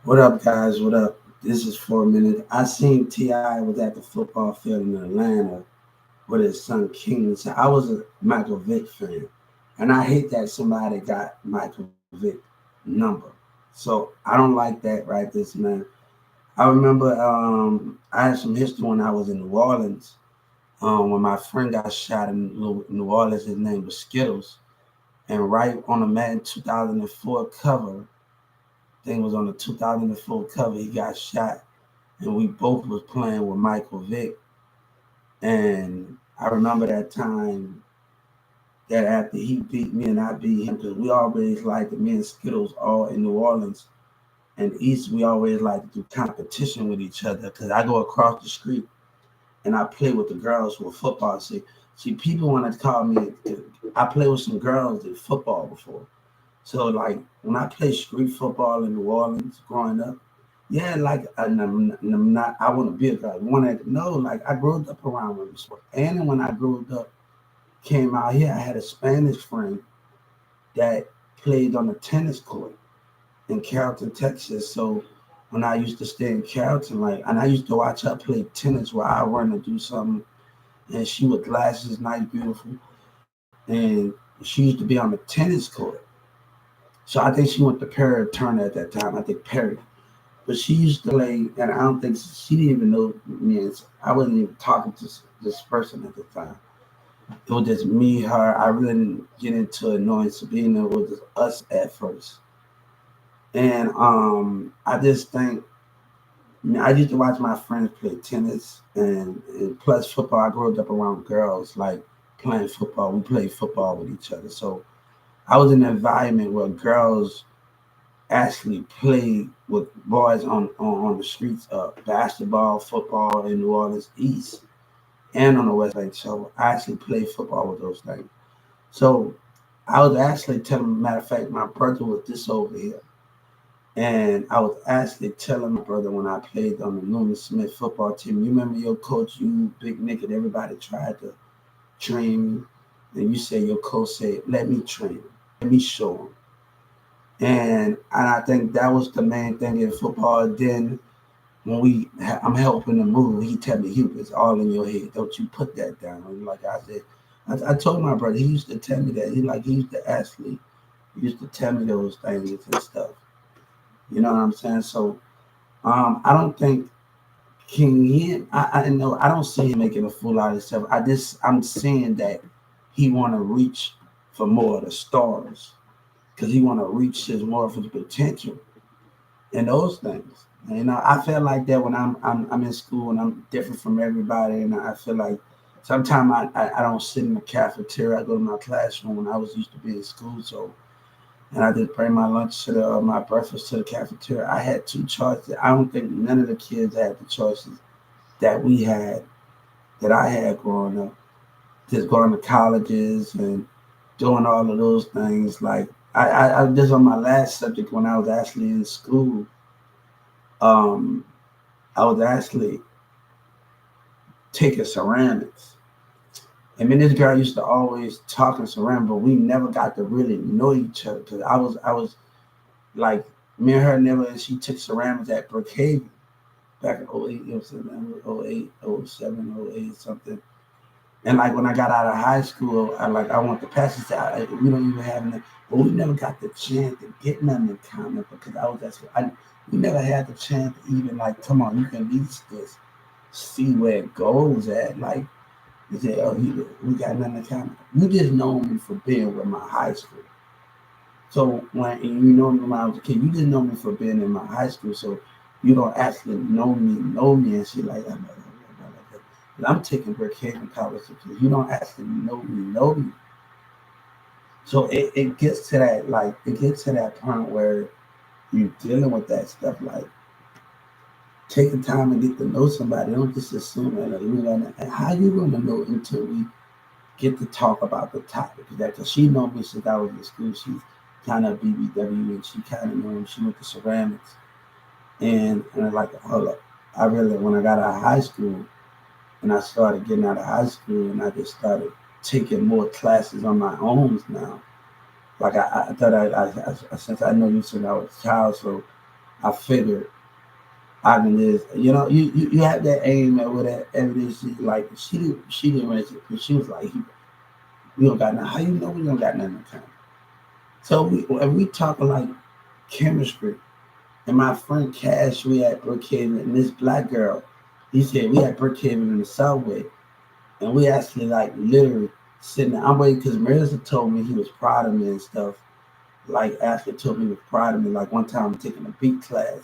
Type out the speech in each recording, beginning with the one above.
What up, guys? What up? This is 4 minutes. I seen Ti was at the football field in Atlanta with his son King. So I was a Michael Vick fan, and I hate that somebody got Michael Vick number. So I don't like that, right? This man. I remember I had some history when I was in New Orleans. When my friend got shot in New Orleans, his name was Skittles, and right on the Madden 2004 cover, thing was on the 2004 cover. He got shot, and we both was playing with Michael Vick. And I remember that time that after he beat me and I beat him, because we always liked me and Skittles all in New Orleans and East. We always like to do competition with each other because I go across the street and I play with the girls with football. See, people want to call me. I play with some girls in football before. So like when I play street football in New Orleans growing up, yeah, like I'm not. I want to be a guy. Want to know? Like I grew up around women's sport, and then when I grew up, came out here, I had a Spanish friend that played on the tennis court in Carrollton, Texas. So when I used to stay in Carrollton, like, and I used to watch her play tennis where I run to do something, and she with glasses, nice, beautiful, and she used to be on the tennis court. So I think she went to Perry Turner at that time. I think Perry. But she used to play, and I don't think she didn't even know me. And I wasn't even talking to this person at the time. It was just me, her. I really didn't get into it knowing Sabina. It was just us at first. And I just think, I used to watch my friends play tennis and plus football. I grew up around girls, like playing football. We played football with each other. So I was in an environment where girls actually played with boys on the streets of basketball, football in New Orleans East and on the West Bank. So I actually played football with those things. So I was actually telling, matter of fact, my brother was this over here. And I was actually telling my brother when I played on the Newman Smith football team, you remember your coach, you, Big Nick, and everybody tried to train me. And you say your coach said, let me train him. Let me show him. And I think that was the main thing in football. Then when I'm helping him move, he tell me, Hugh, it's all in your head. Don't you put that down. And like I said, I told my brother, he used to tell me that. He used to actually, he used to tell me those things and stuff. You know what I'm saying? So I don't think King he, I know I don't see him making a fool out of himself. I'm saying that he want to reach for more of the stars because he want to reach his more of his potential and those things. And, I feel like that when I'm in school and I'm different from everybody, and I feel like sometimes I don't sit in the cafeteria. I go to my classroom when I was used to be in school, so and I just bring my lunch to my breakfast to the cafeteria. I had two choices. I don't think none of the kids had the choices that we had that I had growing up. Just going to colleges and doing all of those things. Like I just on my last subject when I was actually in school. Um, I was actually taking ceramics. And then this girl used to always talk in ceramics, but we never got to really know each other because I was like me and her never. And she took ceramics at Brookhaven back in '08. It was '08, '07, '08 something. And like when I got out of high school, I want the passage out. We don't even have nothing, but we never got the chance to get nothing in common because I was that's we never had the chance to even like come on, you can at least just see where it goes at. Like you say, oh, we got nothing in common. You just know me for being with my high school. So when you know me when I was a kid, you just know me for being in my high school. So you don't actually know me, and she like, but I'm taking Brookhaven College because you don't actually know me. So it gets to that it gets to that point where you're dealing with that stuff. Like take the time and get to know somebody. Don't just assume that you're gonna. And how you gonna know until we get to talk about the topic? Because she know me since I was in school. She's kind of BBW and she kind of knew me. She went to ceramics and I'm like, hold up. I really when I got out of high school and I started getting out of high school and I just started taking more classes on my own now. Like I thought since I know you since I was a child, so I figured I can just, you have that aim at whatever it is. Like she didn't raise it, but she was like, we don't got nothing. How you know we don't got nothing in common? So we talking like chemistry. And my friend Cash, we at Brookhaven, and this black girl, he said we at Brookhaven in the subway, and we actually like literally sitting there. I'm waiting because Marissa told me he was proud of me and stuff. Like Ashley told me he was proud of me. Like one time I'm taking a beat class,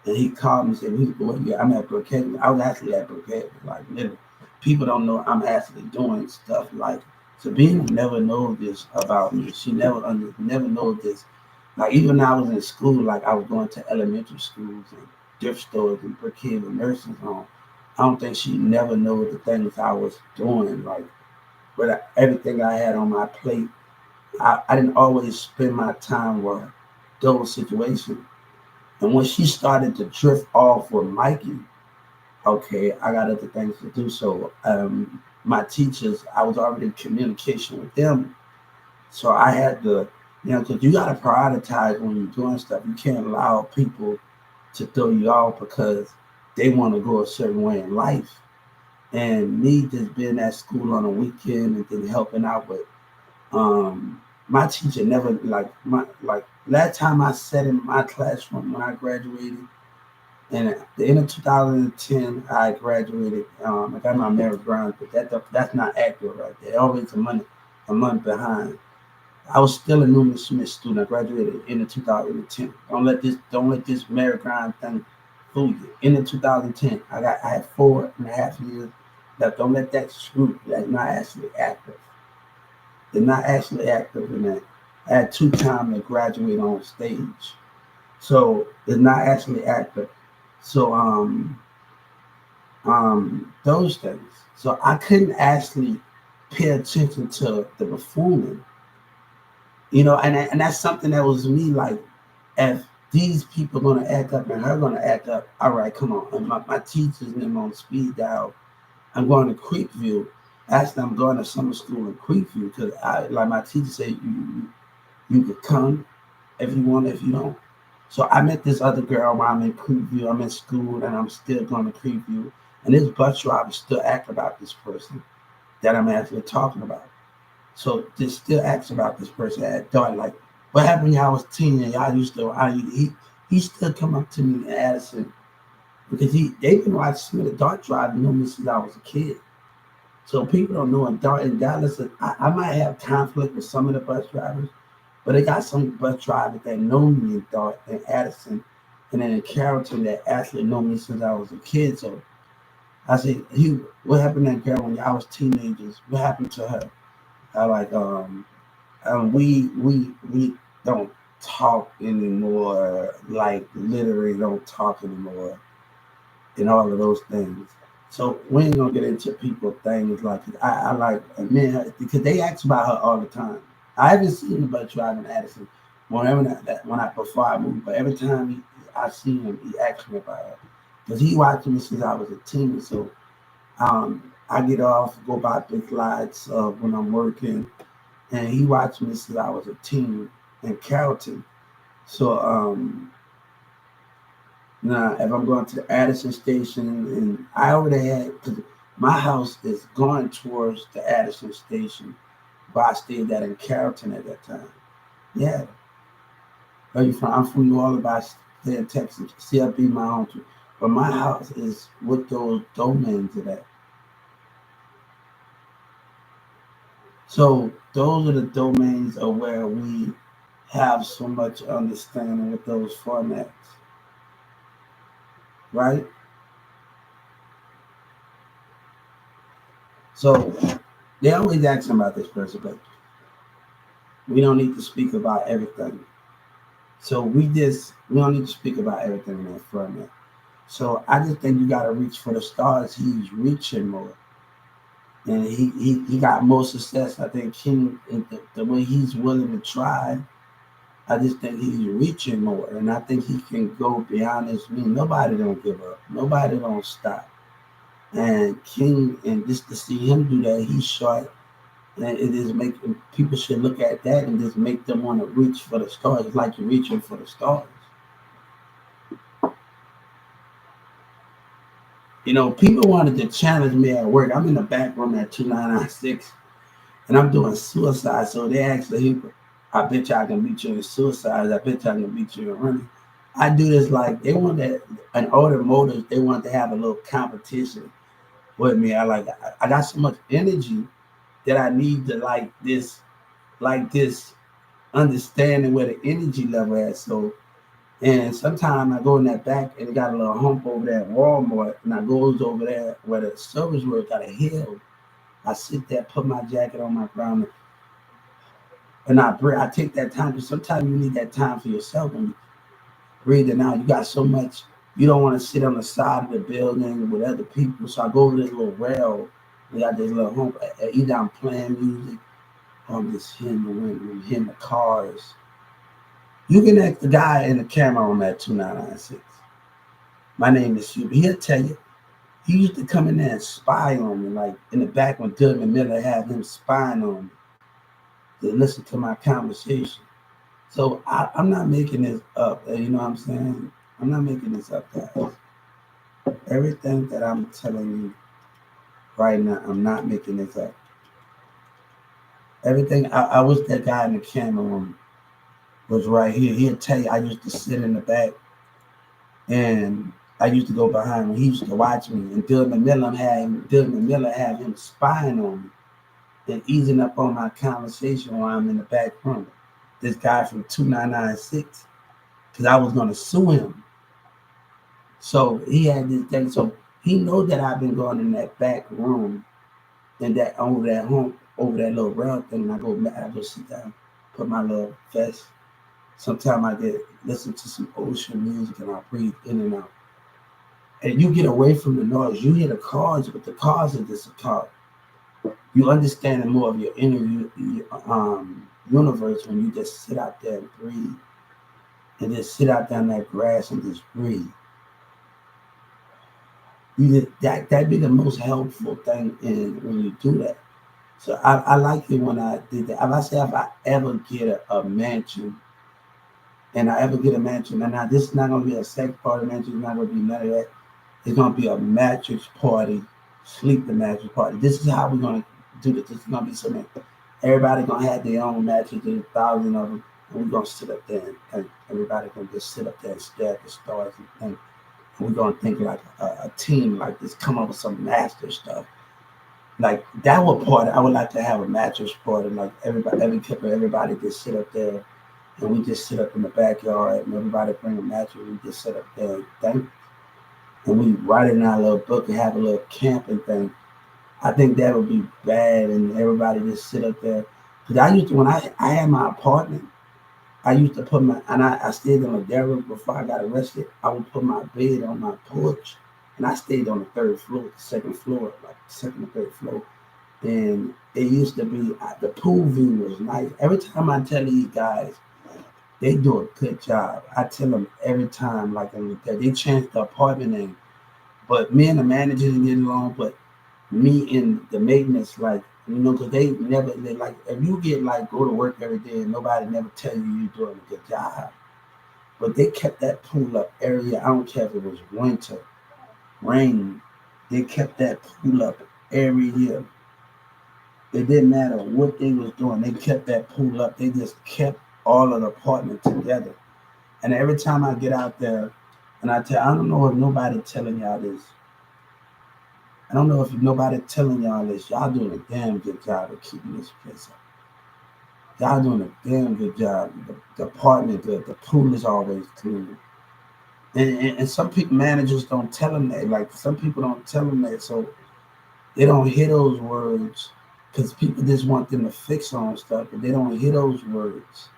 and he called me and said, "What? Yeah, I'm at Brookhaven." I was actually at Brookhaven. Like literally, people don't know I'm actually doing stuff. Like Sabina never knows this about me. She never knows this. Like even when I was in school, like I was going to elementary schools and thrift stores and Brookhaven nursing home. I don't think she never knew the things I was doing. Like, but everything I had on my plate, I didn't always spend my time with those situations. And when she started to drift off with Mikey, okay, I got other things to do. So my teachers, I was already in communication with them. So I had to, because you got to prioritize when you're doing stuff. You can't allow people to throw you off because they want to go a certain way in life. And me just being at school on a weekend and then helping out with my teacher never like last time I sat in my classroom when I graduated. And at the end of 2010, I graduated. I got my merit grant, but that's not accurate right there. Always a month behind. I was still a Newman Smith student. I graduated in 2010. Don't let this merit grind thing fool you. In the 2010, I had 4.5 years left. Don't let that screw. That's not actually active. They're not actually active in that. I had 2 times to graduate on stage, so it's not actually active. So those things. So I couldn't actually pay attention to the performing, and that's something that was me like, if these people gonna act up and her gonna act up, all right, come on. And my teachers and them on speed dial. I'm going to Creekview. Actually, I'm going to summer school in Creekview because I like my teacher said you could come if you want, if you don't. So I met this other girl while I'm in Creekview. I'm in school and I'm still going to Creekview. And this bus driver still act about this person that I'm actually talking about. So just still acts about this person at dark. Like, what happened when y'all was teen and y'all used to, he still come up to me in Addison because they've been watching some of the dark drive and know me since I was a kid. So people don't know in Dallas, I might have conflict with some of the bus drivers, but they got some bus drivers that know me in Dart and Addison, and then in Carrollton that actually know me since I was a kid. So I said, Hugh, what happened to Carol when y'all was teenagers? What happened to her? I like, we don't talk anymore. Like literally don't talk anymore, and all of those things. So we ain't gonna get into people things like I like men because they ask about her all the time. I haven't seen the bus driving Addison whenever when I before I moved, but every time I see him, he asks me about her because he watched me since I was a teen. So I get off, go by Big Lights when I'm working, and he watched me since I was a teen in Carrollton. So now, if I'm going to the Addison station, and I already had, because my house is going towards the Addison station, but I stayed at in Carrollton at that time. Yeah, where you from? I'm from New Orleans, but I stay in Texas. CFB my home too. But my house is with those domains of that. So those are the domains of where we have so much understanding with those formats, right? So they always ask about this person, but we don't need to speak about everything. So we don't need to speak about everything in that format. So I just think you gotta reach for the stars. He's reaching more. And he got more success. I think King the way he's willing to try, I just think he's reaching more. And I think he can go beyond his means. Nobody don't give up. Nobody don't stop. And King, and just to see him do that, he's short. And it is making people should look at that and just make them want to reach for the stars. It's like you're reaching for the stars. People wanted to challenge me at work. I'm in the back room at 2996 and I'm doing suicide. So they actually, I bet you I can beat you in suicide. I bet you I can beat you in running. I do this like they want that an automotive. They want to have a little competition with me. I got so much energy that I need to like this understanding where the energy level is. So and sometimes I go in that back and it got a little hump over there at Walmart, and I goes over there where the service work got a hill. I sit there, put my jacket on my ground, and I breathe. I take that time because sometimes you need that time for yourself and breathing out. You got so much. You don't want to sit on the side of the building with other people. So I go over this little rail. We got this little hump. Either I'm playing music or I'm just hearing the wind, I'm hearing the cars. You can ask the guy in the camera on that 2996. My name is Hugh. He'll tell you. He used to come in there and spy on me, like in the back when Goodman Miller had him spying on me to listen to my conversation. So I'm not making this up. You know what I'm saying? I'm not making this up, guys. Everything that I'm telling you right now, I'm not making this up. Everything. I wish that guy in the camera room was right here. He'll tell you I used to sit in the back and I used to go behind him. He used to watch me. And Dylan Miller had him spying on me and easing up on my conversation while I'm in the back room. This guy from 2996, because I was going to sue him. So he had this thing. So he knows that I've been going in that back room and that over that home, over that little round thing. And I go sit down, put my little vest. Sometimes I get listen to some ocean music and I breathe in and out. And you get away from the noise. You hear the cars, but the cars are just a car. You understand more of your inner universe when you just sit out there and breathe. And just sit out there in that grass and just breathe. That'd be the most helpful thing when you do that. So I like it when I did that. If I ever get a mansion, and now this is not gonna be a sex party mansion, it's not gonna be none of that. It's gonna be a mattress party, sleep the mattress party. This is how we're gonna do this. This is gonna be something. Everybody gonna have their own mattresses, 1,000 of them, and we're gonna sit up there and think. Everybody gonna just sit up there and stare at the stars and think. And we're gonna think like a team like this, come up with some master stuff. Like that would party. I would like to have a mattress party. Like everybody just sit up there, and we just sit up in the backyard, and everybody bring a mattress. We just sit up there and think. And we write in our little book and have a little camping thing. I think that would be bad, and everybody just sit up there. Because I used to, when I had my apartment, I used to I stayed on the derrick before I got arrested. I would put my bed on my porch, and I stayed on the third floor, the second floor, like second or third floor. And it used to be, the pool view was nice. Every time I tell these guys, they do a good job. I tell them every time, like they changed the apartment name, but me and the manager didn't get along. But me and the maintenance, because they like if you get like go to work every day and nobody never tell you you're doing a good job. But they kept that pool up every year. I don't care if it was winter, rain. They kept that pool up every year. It didn't matter what they was doing. They kept that pool up. They just kept all of the apartment together. And every time I get out there, and I don't know if nobody telling y'all this. I don't know if nobody telling y'all this. Y'all doing a damn good job of keeping this place up. Y'all doing a damn good job. The apartment good. The pool is always clean. And some people, managers don't tell them that. Like some people don't tell them that. So they don't hear those words because people just want them to fix on stuff, but they don't hear those words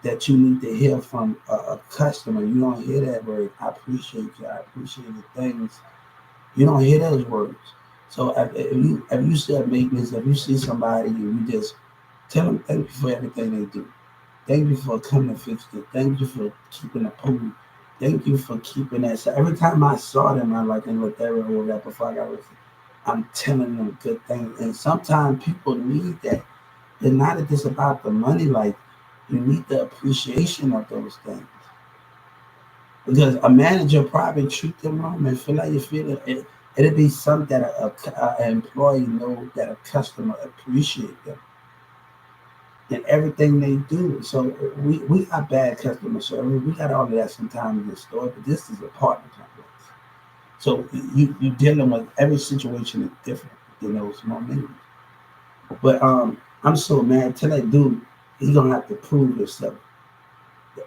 that you need to hear from a customer. You don't hear that word. I appreciate you. I appreciate the things. You don't hear those words. So if you see a maintenance, if you see somebody, you just tell them thank you for everything they do. Thank you for coming to fix it. Thank you for keeping the pool. Thank you for keeping that. So every time I saw them, I like in the area or that before I got arrested, I'm telling them good things. And sometimes people need that. It's not just about the money. Like you need the appreciation of those things. Because a manager probably treat them wrong and feel like you feel it. It'd be something that an employee know that a customer appreciate them in everything they do. So we got bad customer service. We got all of that sometimes in the store, but this is a partner complex. So you dealing with every situation is different in those small menus. But I'm so mad till that dude, he gonna have to prove himself.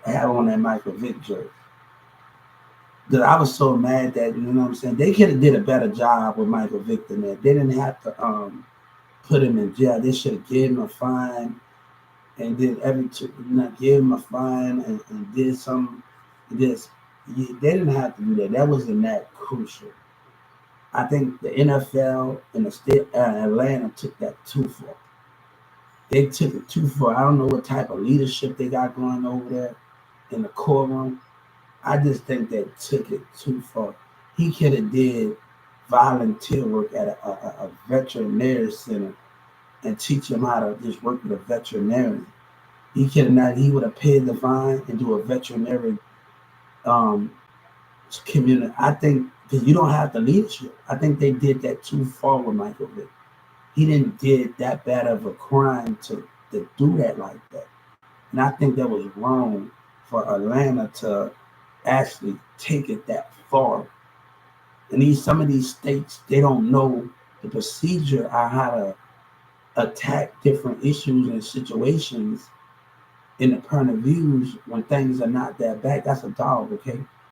Have on that Michael Vick jersey. That I was so mad that you know what I'm saying. They could have did a better job with Michael Vick than that. They didn't have to put him in jail. They should have given him a fine and did gave him a fine and did some this. They didn't have to do that. That wasn't that crucial. I think the NFL and the state Atlanta took that too far. They took it too far. I don't know what type of leadership they got going over there in the courtroom. I just think they took it too far. He could have did volunteer work at a veterinary center and teach him how to just work with a veterinarian. He could have not. He would have paid the fine and do a veterinary um, community. I think because you don't have the leadership. I think they did that too far with Michael Vick. He didn't did that bad of a crime to do that like that. And I think that was wrong for Atlanta to actually take it that far. And some of these states, they don't know the procedure on how to attack different issues and situations in the point of views when things are not that bad. That's a dog, okay?